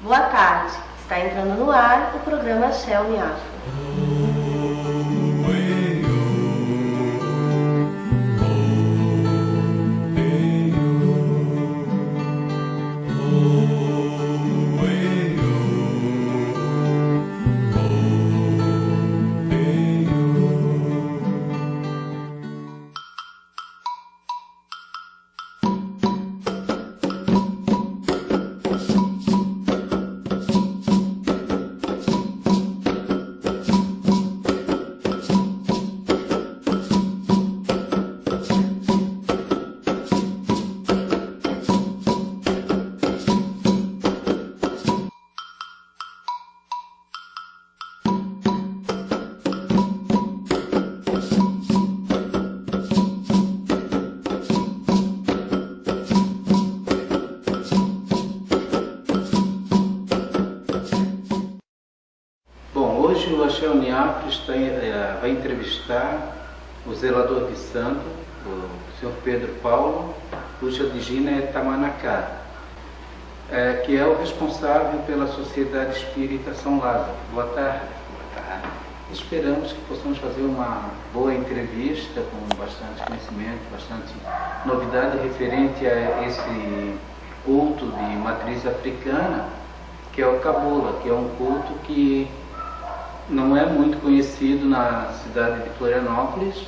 Boa tarde, está entrando no ar o programa Shell Me Afro. Hoje o Shell Me Afro vai entrevistar o zelador de santo, o Sr. Pedro Paulo, cuja origem é Tamanacá, que é o responsável pela Sociedade Espírita São Lázaro. Boa tarde. Boa tarde. Esperamos que possamos fazer uma boa entrevista com bastante conhecimento, bastante novidade referente a esse culto de matriz africana, que é o Cabula, que é um culto que não é muito conhecido na cidade de Florianópolis,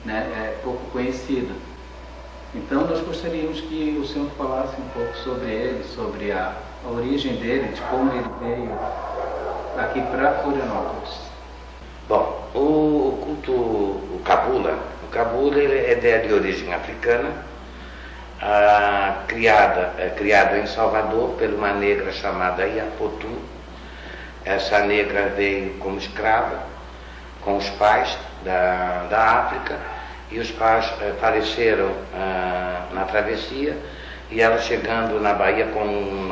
né? É pouco conhecido. Então nós gostaríamos que o senhor falasse um pouco sobre ele, sobre a origem dele, de como ele veio aqui para Florianópolis. Bom, o culto, o Cabula ele é de origem africana, criado em Salvador por uma negra chamada Iapotu. Essa negra veio como escrava com os pais da África, e os pais faleceram na travessia, e ela, chegando na Bahia com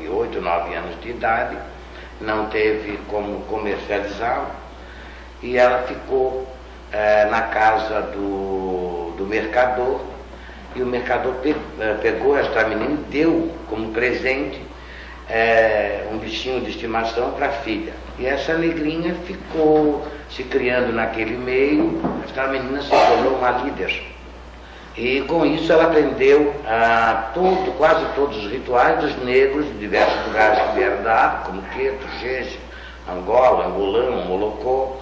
8, 9 anos de idade, não teve como comercializá-lo, e ela ficou na casa do mercador, e o mercador pegou esta menina e deu como presente um bichinho de estimação para a filha. E essa negrinha ficou se criando naquele meio. Essa menina se tornou uma líder. E com isso ela aprendeu quase todos os rituais dos negros de diversos lugares que vieram da África, como Queto, Jeje, Angola, Angolão, Molocó.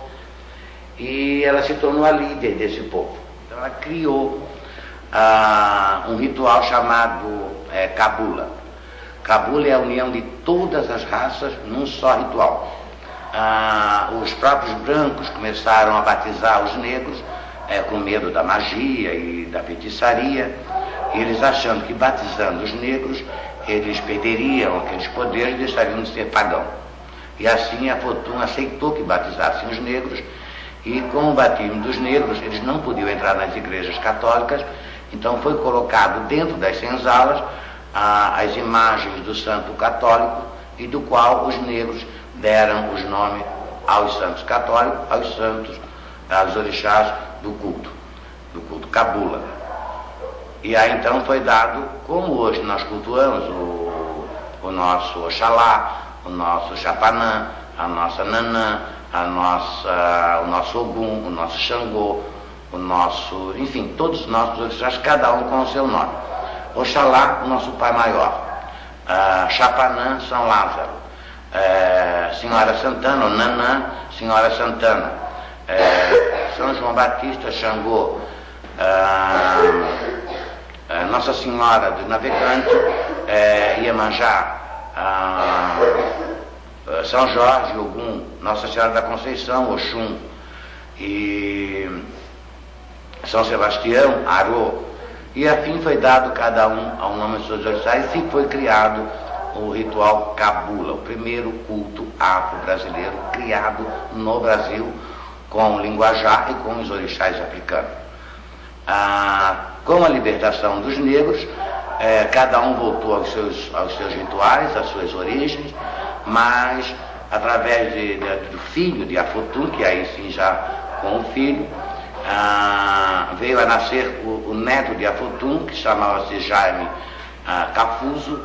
E ela se tornou a líder desse povo. Então ela criou um ritual chamado Cabula. Cabula é a união de todas as raças num só ritual. Os próprios brancos começaram a batizar os negros com medo da magia e da feitiçaria, eles achando que batizando os negros eles perderiam aqueles poderes e deixariam de ser pagão. E assim a Fortuna aceitou que batizassem os negros, e com o batismo dos negros eles não podiam entrar nas igrejas católicas, então foi colocado dentro das senzalas as imagens do santo católico, e do qual os negros deram os nomes aos santos católicos, aos orixás do culto Cabula. E aí então foi dado, como hoje nós cultuamos o nosso Oxalá, o nosso Chapanã, a nossa Nanã, o nosso Ogum, o nosso Xangô, enfim, todos os nossos orixás, cada um com o seu nome. Oxalá, o nosso Pai Maior, Chapanã, São Lázaro, Senhora Santana, ou Nanã, Senhora Santana, São João Batista, Xangô, Nossa Senhora dos Navegantes, Iemanjá, São Jorge, Ogum, Nossa Senhora da Conceição, Oxum, e São Sebastião, Arô. E assim foi dado cada um ao nome de seus orixás, e foi criado o ritual Cabula, o primeiro culto afro-brasileiro criado no Brasil com o linguajar e com os orixás africanos. Com a libertação dos negros, cada um voltou aos seus rituais, às suas origens, mas através do filho de Afotu, que aí sim já com o filho, veio a nascer o neto de Afotu, que chamava-se Jaime Cafuso,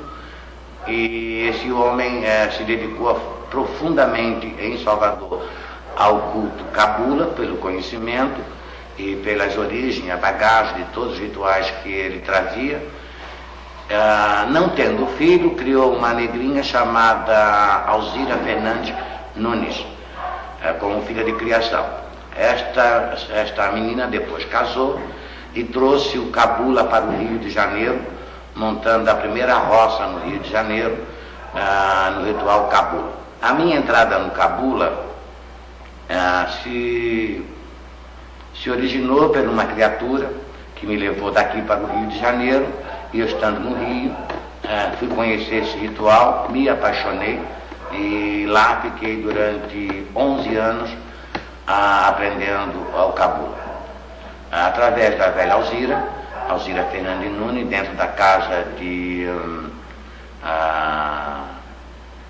E esse homem se dedicou profundamente em Salvador ao culto cabula, pelo conhecimento e pelas origens, a bagagem de todos os rituais que ele trazia. Não tendo filho, criou uma negrinha chamada Alzira Fernandes Nunes, como filha de criação. Esta menina depois casou e trouxe o cabula para o Rio de Janeiro, montando a primeira roça no Rio de Janeiro, no ritual cabula. A minha entrada no cabula se originou por uma criatura que me levou daqui para o Rio de Janeiro, e eu estando no Rio, fui conhecer esse ritual, me apaixonei e lá fiquei durante 11 anos aprendendo ao cabula. Através da velha Alzira Fernandes Nunes, dentro da casa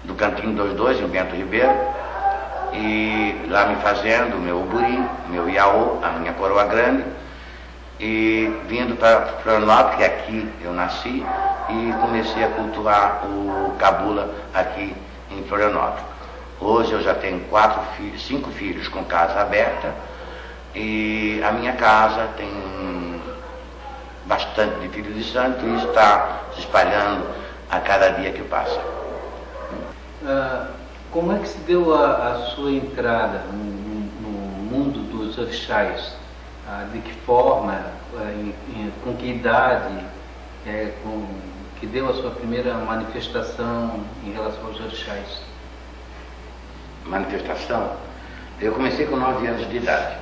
do Cantinho dos Dois, em Bento Ribeiro, e lá me fazendo o meu uburim, meu iaô, a minha coroa grande, e vindo para Florianópolis, que aqui eu nasci, e comecei a cultuar o cabula aqui em Florianópolis. Hoje eu já tenho 5 filhos com casa aberta, e a minha casa tem bastante de filhos de santo e está se espalhando a cada dia que passa. Como é que se deu a sua entrada no mundo dos orixás? De que forma, com que idade, que deu a sua primeira manifestação em relação aos orixás? Manifestação? Eu comecei com 9 anos de idade.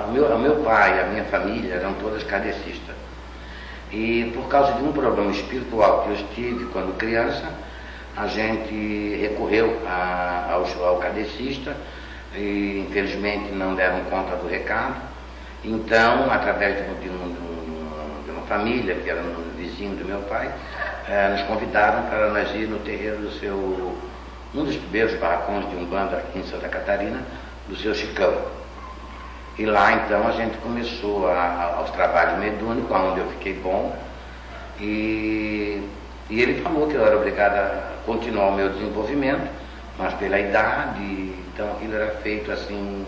O meu pai e a minha família eram todas kardecistas. E por causa de um problema espiritual que eu tive quando criança, a gente recorreu ao kardecista e infelizmente não deram conta do recado. Então, através de uma família, que era um vizinho do meu pai, nos convidaram para nós ir no terreiro do um dos primeiros barracões de Umbanda aqui em Santa Catarina, do seu Chicão. E lá então a gente começou aos trabalhos mediúnicos, onde eu fiquei bom, e ele falou que eu era obrigado a continuar o meu desenvolvimento, mas pela idade, então aquilo era feito assim,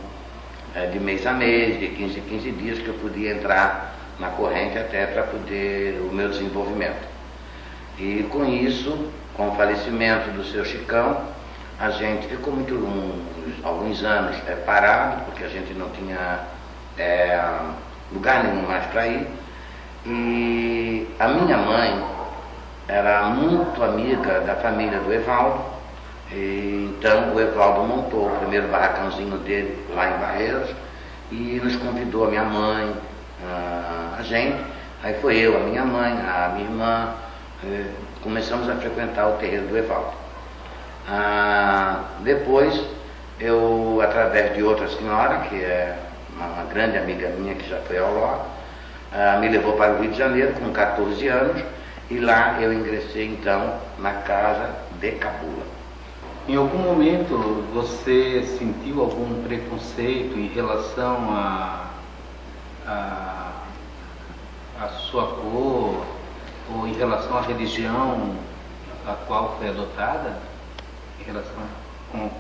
de mês a mês, de 15 em 15 dias, que eu podia entrar na corrente até para poder o meu desenvolvimento. E com isso, com o falecimento do seu Chicão, a gente ficou alguns anos parado, porque a gente não tinha lugar nenhum mais para ir. E a minha mãe era muito amiga da família do Evaldo, e então o Evaldo montou o primeiro barracãozinho dele lá em Barreiros e nos convidou, a minha mãe, a gente. Aí foi eu, a minha mãe, a minha irmã, começamos a frequentar o terreiro do Evaldo. Depois, eu, através de outra senhora, que é uma grande amiga minha, que já foi ao Ló, me levou para o Rio de Janeiro com 14 anos, e lá eu ingressei então na casa de cabula. Em algum momento você sentiu algum preconceito em relação à sua cor, ou em relação à religião a qual foi adotada, em relação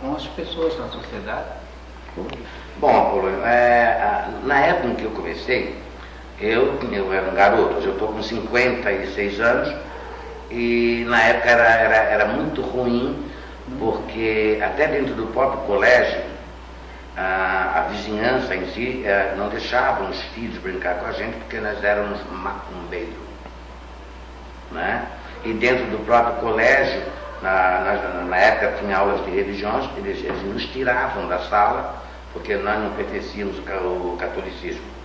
com as pessoas na sociedade? Bom, Apolo, na época em que eu comecei, eu era um garoto, hoje eu estou com 56 anos, e na época era muito ruim, porque até dentro do próprio colégio, a vizinhança em si não deixava os filhos brincar com a gente, porque nós éramos macumbeiros, né? E dentro do próprio colégio, na época tinha aulas de religiões, eles nos tiravam da sala, porque nós não pertencíamos ao catolicismo.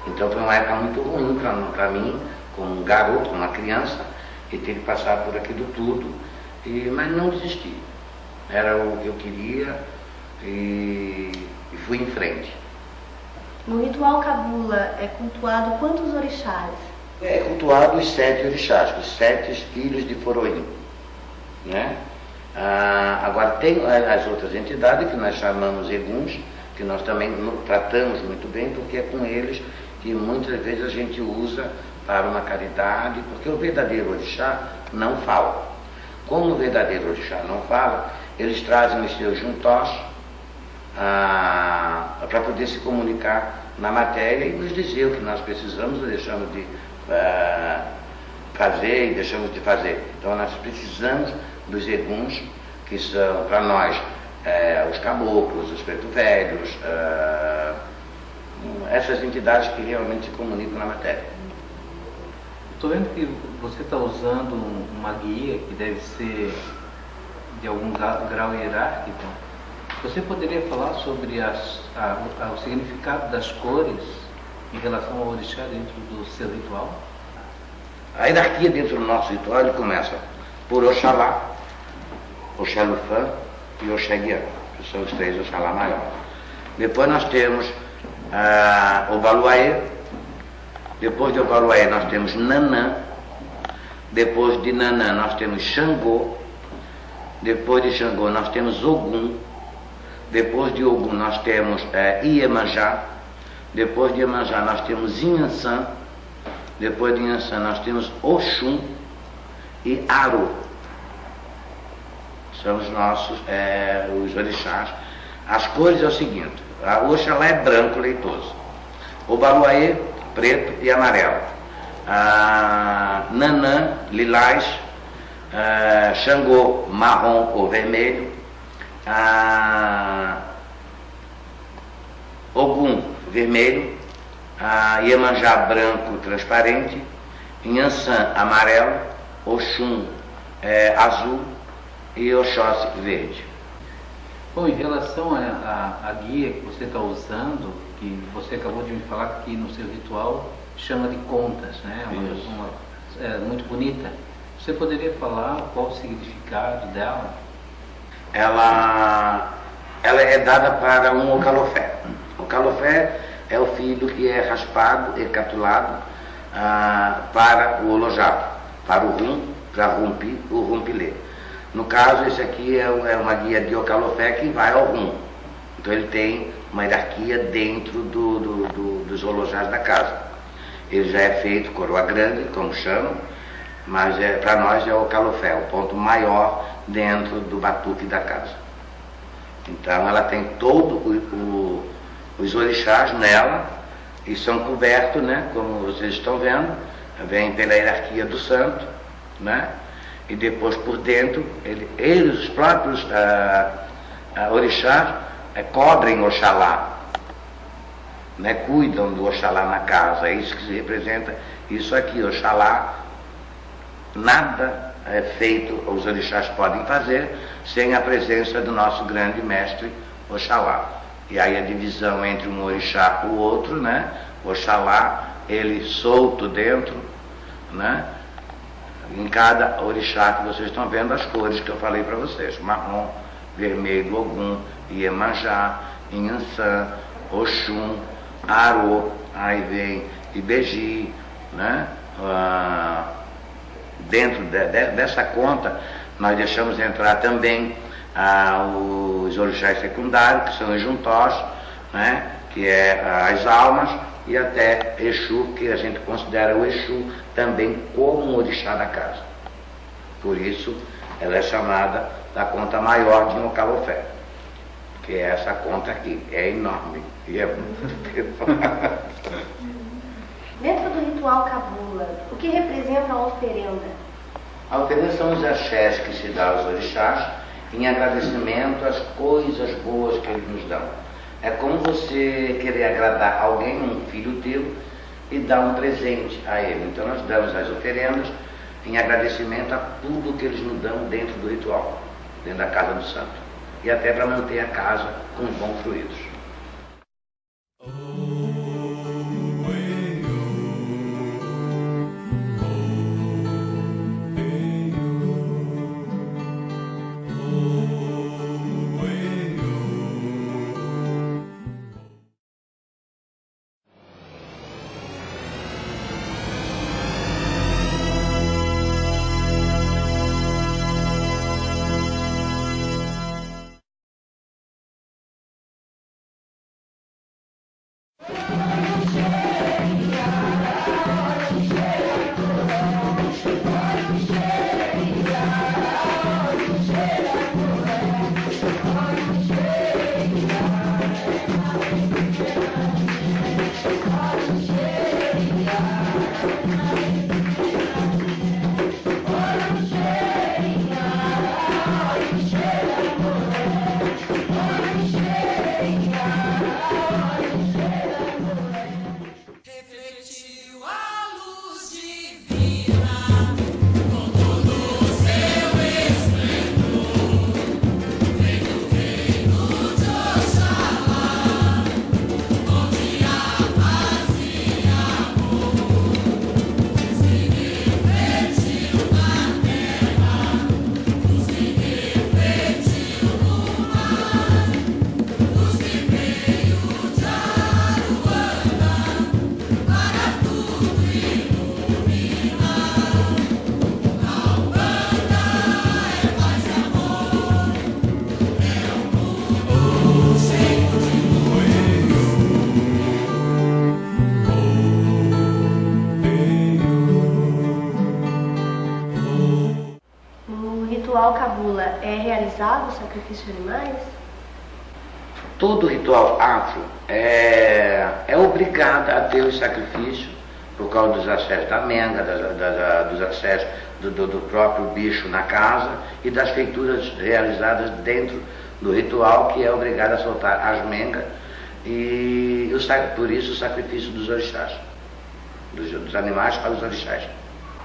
Então foi uma época muito ruim para mim, como um garoto, como uma criança, e ter que passar por aquilo tudo, mas não desisti. Era o que eu queria e fui em frente. No ritual cabula é cultuado quantos orixás? É cultuado os 7 orixás, os 7 filhos de Foroim, né? Agora tem as outras entidades que nós chamamos eguns, que nós também tratamos muito bem, porque é com eles que muitas vezes a gente usa para uma caridade, porque o verdadeiro orixá não fala. como o verdadeiro orixá não fala, eles trazem os seus juntós para poder se comunicar na matéria e nos dizer o que nós precisamos ou deixamos de fazer e deixamos de fazer. Então nós precisamos dos eguns, que são para nós os caboclos, os preto velhos, essas entidades que realmente se comunicam na matéria. Estou vendo que você está usando uma guia que deve ser de algum grau hierárquico. Você poderia falar sobre o significado das cores em relação ao orixá dentro do seu ritual? A hierarquia dentro do nosso ritual ele começa por Oxalá, Oxalufã e Oxaguiã, que são os três Oxalá maiores. Depois nós temos Obaluaê. Depois de Obaluaê nós temos Nanã. Depois de Nanã nós temos Xangô. Depois de Xangô nós temos Ogum. Depois de Ogum nós temos Iemanjá. Depois de Iemanjá nós temos Inhansã. Depois de Inhansã nós temos Oxum e Aro. São os nossos, os orixás. As cores é o seguinte: o Oxalá é branco leitoso, o Obaluaê preto e amarelo, Nanã lilás, Xangô marrom ou vermelho, Ogum vermelho, Iemanjá branco transparente, Inhansã amarelo, Oxum azul e Oxóssi verde. Bom, em relação à guia que você está usando, que você acabou de me falar que no seu ritual chama de contas, né? Muito bonita. Você poderia falar qual o significado dela? Ela é dada para um Ocalofé. O Ocalofé é o filho que é raspado e catulado para o Olojá, para o Rum, para Rumpi, o Rumpilê. No caso, esse aqui é uma guia de Ocalofé que vai ao Rum. Então ele tem uma hierarquia dentro dos Olojás da casa. Ele já é feito coroa grande, como chamam, mas para nós é o Ocalofé, o ponto maior dentro do batuque da casa. Então ela tem todos os orixás nela e são cobertos, né, como vocês estão vendo, vem pela hierarquia do santo, né? E depois por dentro, eles, os próprios orixás, cobrem Oxalá, né? Cuidam do Oxalá na casa. É isso que se representa, isso aqui, Oxalá. Nada é feito, os orixás podem fazer, sem a presença do nosso grande mestre Oxalá. E aí a divisão entre um orixá e o outro, né? Oxalá, ele solto dentro, né? Em cada orixá que vocês estão vendo, as cores que eu falei para vocês: marrom, vermelho, Ogum, Iemanjá, Inhansã, Oxum, Arô, aí vem Ibeji, né? Dentro dessa conta, nós deixamos entrar também os orixás secundários, que são os juntós, né? Que é as almas, e até Exu, que a gente considera o Exu também como um orixá da casa. Por isso, ela é chamada da conta maior de Ocalofé, que é essa conta aqui. É enorme e é muito tempo. Dentro do ritual cabula, o que representa a oferenda? A oferenda são os axés que se dá aos orixás em agradecimento às coisas boas que eles nos dão. É como você querer agradar alguém, um filho teu, e dar um presente a ele. Então nós damos as oferendas em agradecimento a tudo que eles nos dão dentro do ritual, dentro da casa do santo. E até para manter a casa com bons fluidos. ritual cabula é realizado o sacrifício de animais? Todo ritual afro é obrigado a ter o sacrifício por causa dos acessos da menga, dos acessos do próprio bicho na casa e das feituras realizadas dentro do ritual, que é obrigado a soltar as mengas e por isso o sacrifício dos orixás, dos animais para os orixás.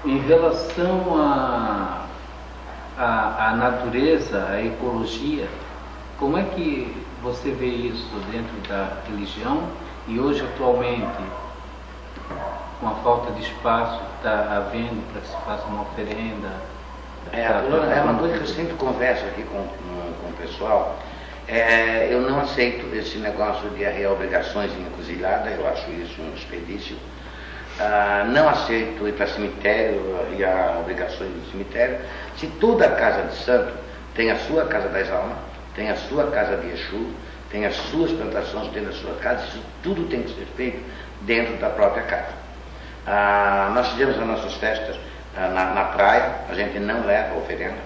Em relação à natureza, à ecologia, como é que você vê isso dentro da religião e hoje atualmente, com a falta de espaço que está havendo para que se faça uma oferenda? É uma coisa que eu sempre converso aqui com o pessoal. Eu não aceito esse negócio de arrear obrigações em encruzilhada, eu acho isso um desperdício. Não aceito ir para cemitério, arrear obrigações no cemitério. Se toda casa de santo tem a sua casa das almas, tem a sua casa de Exu, tem as suas plantações dentro da sua casa, isso tudo tem que ser feito dentro da própria casa. Nós fizemos as nossas festas na praia, a gente não leva oferenda,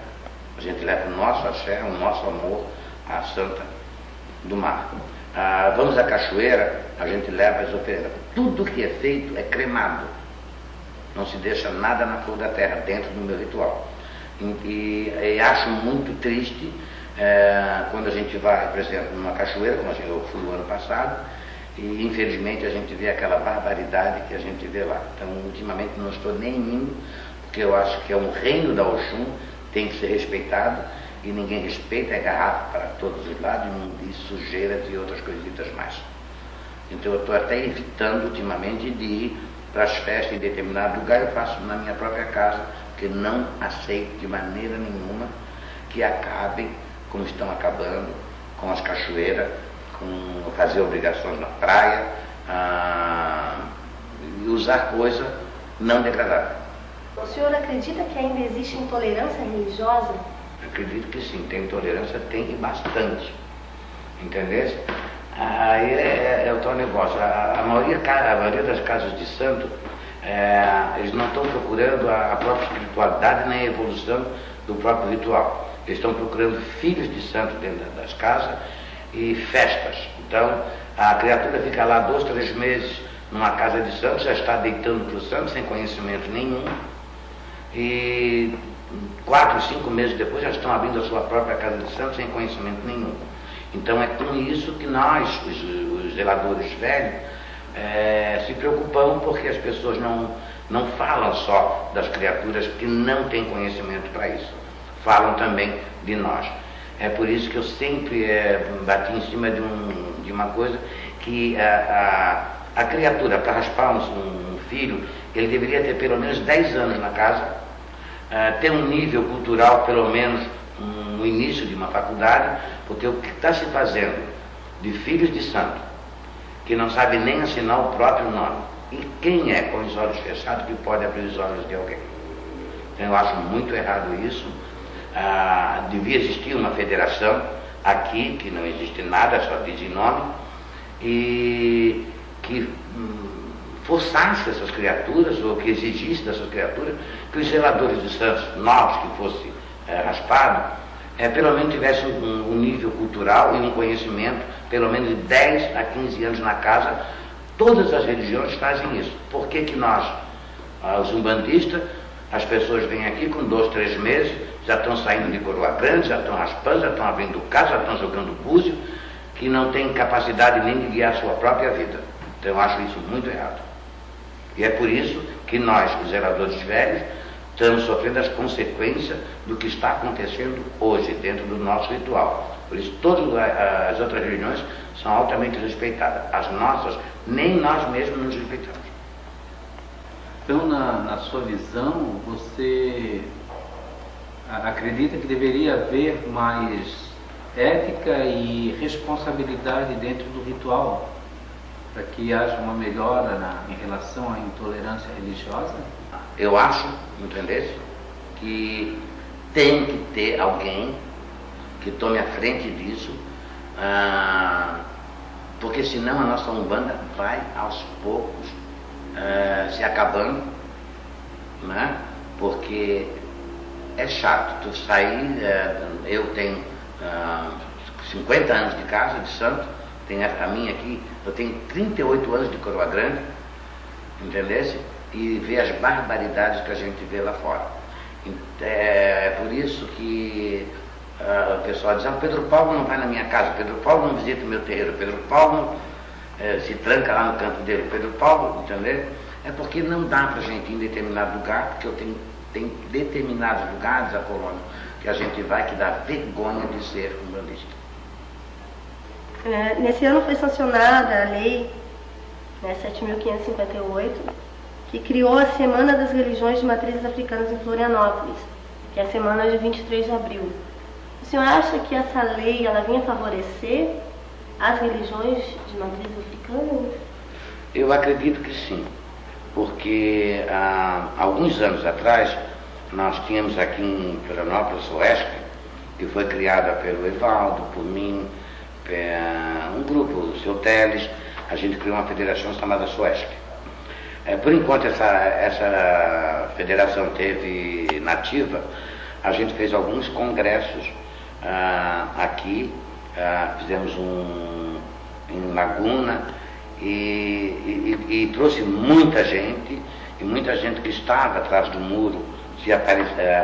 a gente leva o nosso axé, o nosso amor à Santa do Mar. Vamos à cachoeira, a gente leva as oferendas. Tudo que é feito é cremado, não se deixa nada na flor da terra dentro do meu ritual. E acho muito triste quando a gente vai, por exemplo, numa cachoeira, como eu fui o ano passado, e infelizmente a gente vê aquela barbaridade que a gente vê lá. Então, ultimamente não estou nem indo, porque eu acho que é um reino da Oxum, tem que ser respeitado, e ninguém respeita, é garrafa para todos os lados, e sujeiras e outras coisitas mais. Então eu estou até evitando ultimamente de ir para as festas em determinado lugar, eu faço na minha própria casa, porque não aceito de maneira nenhuma que acabem como estão acabando com as cachoeiras, com fazer obrigações na praia, e usar coisa não degradável. O senhor acredita que ainda existe intolerância religiosa? Acredito que sim, tem intolerância, tem e bastante. Entendeu? Aí é o tal negócio. A maioria das casas de santo, eles não estão procurando a própria espiritualidade nem a evolução do próprio ritual. Eles estão procurando filhos de santo dentro das casas e festas. Então, a criatura fica lá 2, 3 meses numa casa de santo, já está deitando para o santo sem conhecimento nenhum. E 4, 5 meses depois já estão abrindo a sua própria casa de santo sem conhecimento nenhum. Então é com isso que nós, os zeladores velhos, se preocupamos, porque as pessoas não falam só das criaturas que não têm conhecimento para isso, falam também de nós. É por isso que eu sempre bati em cima de uma coisa, que a criatura, para raspar um filho, ele deveria ter pelo menos 10 anos na casa, ter um nível cultural, pelo menos no início de uma faculdade, porque o que está se fazendo de filhos de santo, que não sabe nem assinar o próprio nome, e quem é com os olhos fechados que pode abrir os olhos de alguém? Então eu acho muito errado isso. Devia existir uma federação aqui, que não existe nada, só diz em nome, e que forçasse essas criaturas, ou que exigisse dessas criaturas, que os zeladores de santos novos que fossem raspados, pelo menos tivessem um nível cultural e um conhecimento, pelo menos de 10 a 15 anos na casa. Todas as religiões fazem isso. Por que que nós, os umbandistas, as pessoas vêm aqui com 2, 3 meses, já estão saindo de coroa grande, já estão raspando, já estão abrindo casa, já estão jogando búzio, que não tem capacidade nem de guiar a sua própria vida. Então eu acho isso muito errado. E é por isso que nós, os zeladores velhos, estamos sofrendo as consequências do que está acontecendo hoje dentro do nosso ritual. Por isso todas as outras religiões são altamente respeitadas. As nossas, nem nós mesmos nos respeitamos. Então, na sua visão, você acredita que deveria haver mais ética e responsabilidade dentro do ritual, para que haja uma melhora em relação à intolerância religiosa? Eu acho, entendesse, que tem que ter alguém que tome a frente disso, porque senão a nossa Umbanda vai aos poucos se acabando, né? Porque é chato. Tu sair, eu tenho 50 anos de casa de santo, tem a minha aqui, eu tenho 38 anos de Coroa Grande, entendesse? E ver as barbaridades que a gente vê lá fora. É por isso que o pessoal diz, Pedro Paulo não vai na minha casa, Pedro Paulo não visita o meu terreiro, Pedro Paulo se tranca lá no canto dele, Pedro Paulo, entendeu? É porque não dá pra gente ir em determinado lugar, porque eu tenho determinados lugares, a colônia, que a gente vai que dá vergonha de ser umbandista. Nesse ano foi sancionada a lei 7.558, que criou a Semana das Religiões de Matrizes Africanas em Florianópolis, que é a semana de 23 de abril. O senhor acha que essa lei ela vinha favorecer as religiões de matrizes africanas? Eu acredito que sim, porque há alguns anos atrás nós tínhamos aqui em Florianópolis o ESC, que foi criada pelo Evaldo, por mim, um grupo, o seu Teles, a gente criou uma federação chamada SOESC. Por enquanto essa federação teve nativa, a gente fez alguns congressos aqui, fizemos um em Laguna e trouxe muita gente, e muita gente que estava atrás do muro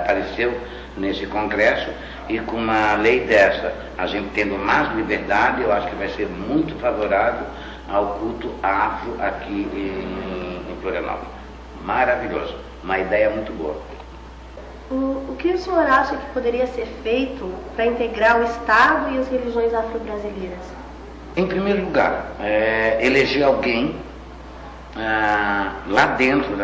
apareceu nesse congresso, e com uma lei dessa, a gente tendo mais liberdade, eu acho que vai ser muito favorável ao culto afro aqui em Florianópolis. Maravilhoso, uma ideia muito boa. O que o senhor acha que poderia ser feito para integrar o Estado e as religiões afro-brasileiras? Em primeiro lugar, eleger alguém lá dentro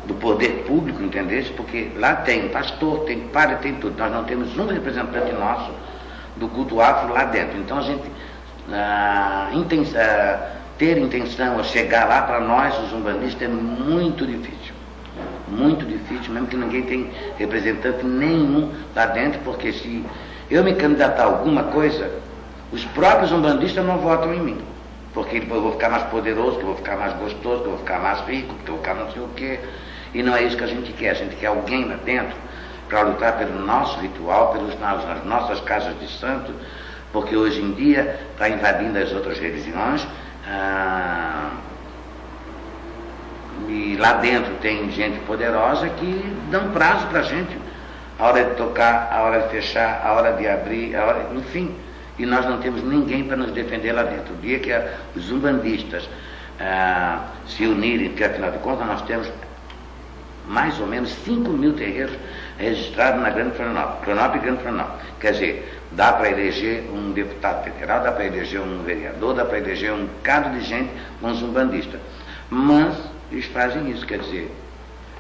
do poder público, entendeu? Porque lá tem pastor, tem padre, tem tudo. Nós não temos um representante nosso do culto afro lá dentro. Então a gente ter intenção de chegar lá, para nós, os umbandistas, é muito difícil. Muito difícil, mesmo que ninguém tem representante nenhum lá dentro, porque se eu me candidatar a alguma coisa, os próprios umbandistas não votam em mim. Porque depois eu vou ficar mais poderoso, que eu vou ficar mais gostoso, que eu vou ficar mais rico, que eu vou ficar não sei o quê. E não é isso que a gente quer. A gente quer alguém lá dentro para lutar pelo nosso ritual, pelas nossas casas de santo, porque hoje em dia está invadindo as outras religiões. E lá dentro tem gente poderosa que dão prazo para a gente. A hora de tocar, a hora de fechar, a hora de abrir, enfim. E nós não temos ninguém para nos defender lá dentro. O dia que os umbandistas se unirem, porque afinal de contas nós temos mais ou menos 5.000 terreiros registrados na Grande Florianópolis, Florianópolis e Grande Florianópolis. Quer dizer, dá para eleger um deputado federal, dá para eleger um vereador, dá para eleger um bocado de gente com os umbandistas. Mas eles fazem isso, quer dizer,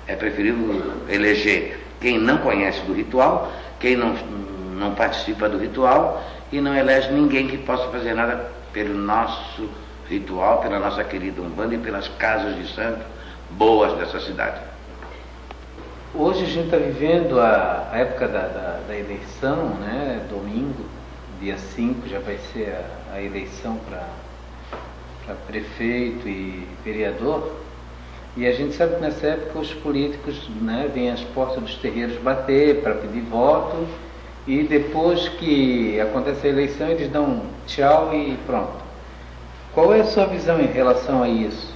é preferível eleger quem não conhece do ritual, quem não participa do ritual, e não elege ninguém que possa fazer nada pelo nosso ritual, pela nossa querida Umbanda e pelas casas de santo boas dessa cidade. Hoje a gente está vivendo a época da eleição, né? Domingo, dia 5, já vai ser a eleição para prefeito e vereador. E a gente sabe que nessa época os políticos, né, vêm às portas dos terreiros bater para pedir voto, e depois que acontece a eleição eles dão tchau e pronto. Qual é a sua visão em relação a isso?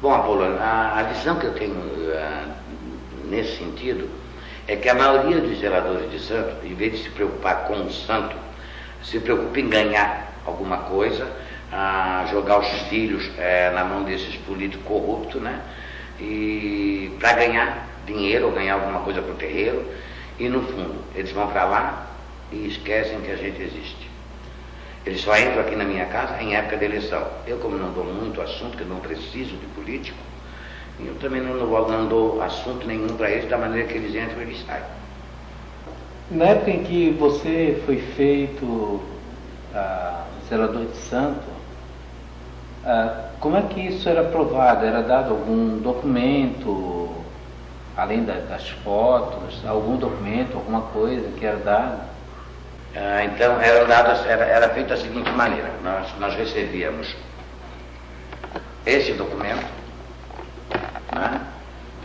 Bom, Apolônio, a visão que eu tenho nesse sentido é que a maioria dos zeladores de santo, em vez de se preocupar com o santo, se preocupa em ganhar alguma coisa, jogar os filhos na mão desses políticos corruptos, né? E para ganhar dinheiro ou ganhar alguma coisa para o terreiro, e no fundo eles vão para lá e esquecem que a gente existe. Eles só entram aqui na minha casa em época de eleição. Eu, como não dou muito assunto, que eu não preciso de político, eu também não dou assunto nenhum para eles, da maneira que eles entram e eles saem. Na época em que você foi feito zelador de santo, como é que isso era provado? Era dado algum documento, além das fotos, algum documento, alguma coisa que era dado? Então era feito da seguinte maneira: nós recebíamos esse documento, né,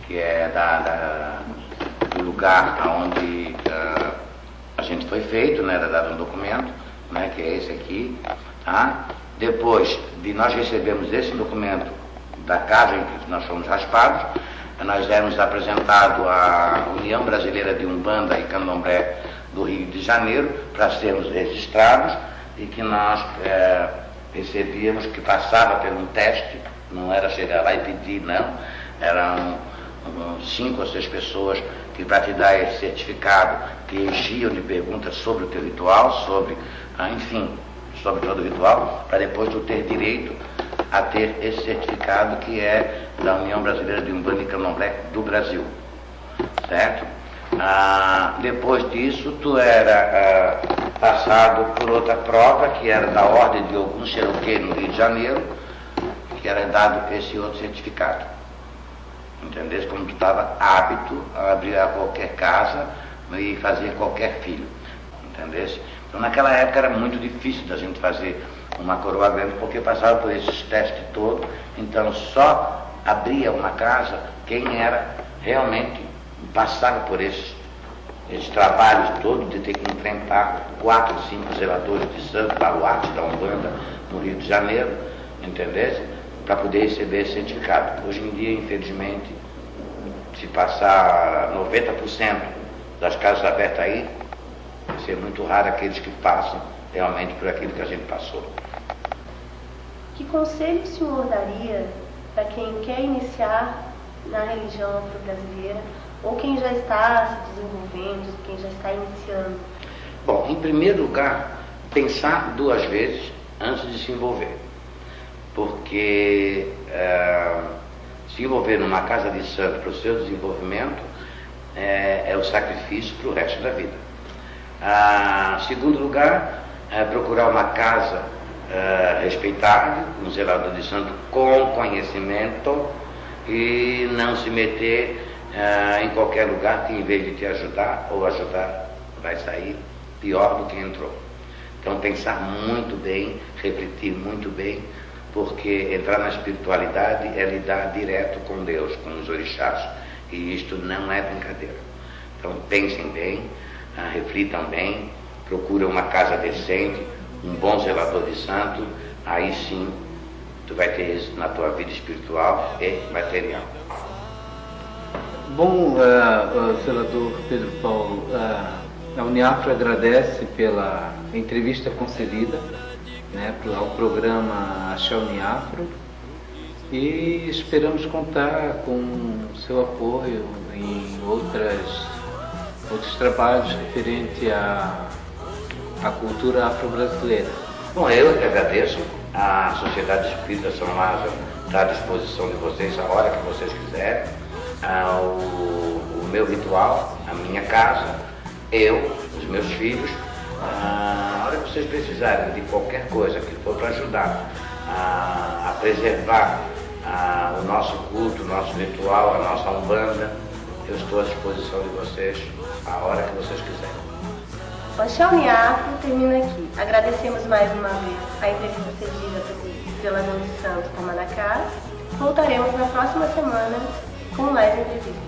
que é lugar onde a gente foi feito, né, era dado um documento, né, que é esse aqui, tá? Depois de nós recebemos esse documento da casa em que nós fomos raspados, nós éramos apresentados à União Brasileira de Umbanda e Candomblé do Rio de Janeiro para sermos registrados e que nós recebíamos, que passava por um teste, não era chegar lá e pedir, não, eram 5 ou 6 pessoas que para te dar esse certificado te enchiam de perguntas sobre o teu ritual, sobre, enfim, sobre todo o ritual, para depois tu ter direito a ter esse certificado que é da União Brasileira de Umbanda e Candomblé do Brasil, certo? Depois disso, tu era passado por outra prova, que era da Ordem de Ogum Cherokee no Rio de Janeiro, que era dado esse outro certificado. Entendeu? Como tu estava apto a abrir qualquer casa e fazer qualquer filho. Entendeu? Então, naquela época era muito difícil da gente fazer uma coroa grande, porque passava por esses testes todos, então só abria uma casa quem era realmente, passava por esses trabalhos todos de ter que enfrentar 4 ou 5 zeladores de santo, baluarte da Umbanda no Rio de Janeiro, entendeu? Para poder receber esse certificado. Hoje em dia, infelizmente, se passar 90% das casas abertas aí, vai ser muito raro aqueles que passam realmente por aquilo que a gente passou. Que conselho o senhor daria para quem quer iniciar na religião afro-brasileira ou quem já está se desenvolvendo, quem já está iniciando? Bom, em primeiro lugar, pensar 2 vezes antes de se envolver. Porque se envolver numa casa de santo para o seu desenvolvimento é o sacrifício para o resto da vida. Segundo lugar, procurar uma casa respeitável, um zelador de santo com conhecimento e não se meter em qualquer lugar que, em vez de te ajudar ou ajudar, vai sair pior do que entrou. Então, pensar muito bem, refletir muito bem, porque entrar na espiritualidade é lidar direto com Deus, com os orixás, e isto não é brincadeira. Então, pensem bem, reflitam bem, procurem uma casa decente, um bom zelador de santo, aí sim tu vai ter êxito na tua vida espiritual e material. Bom, zelador Pedro Paulo, a Uniafro agradece pela entrevista concedida, né, ao programa Axé Uniafro, e esperamos contar com seu apoio em outros trabalhos referentes à cultura afro-brasileira. Bom, eu que agradeço. A Sociedade Espírita São Lázaro está à disposição de vocês a hora que vocês quiserem. O meu ritual, a minha casa, eu, os meus filhos, a hora que vocês precisarem de qualquer coisa que for para ajudar a preservar o nosso culto, o nosso ritual, a nossa Umbanda, eu estou à disposição de vocês a hora que vocês quiserem. O Axé Uniafro termina aqui. Agradecemos mais uma vez a entrevista cedida pelo zelador de santo Tamanacá. Voltaremos na próxima semana com mais entrevistas.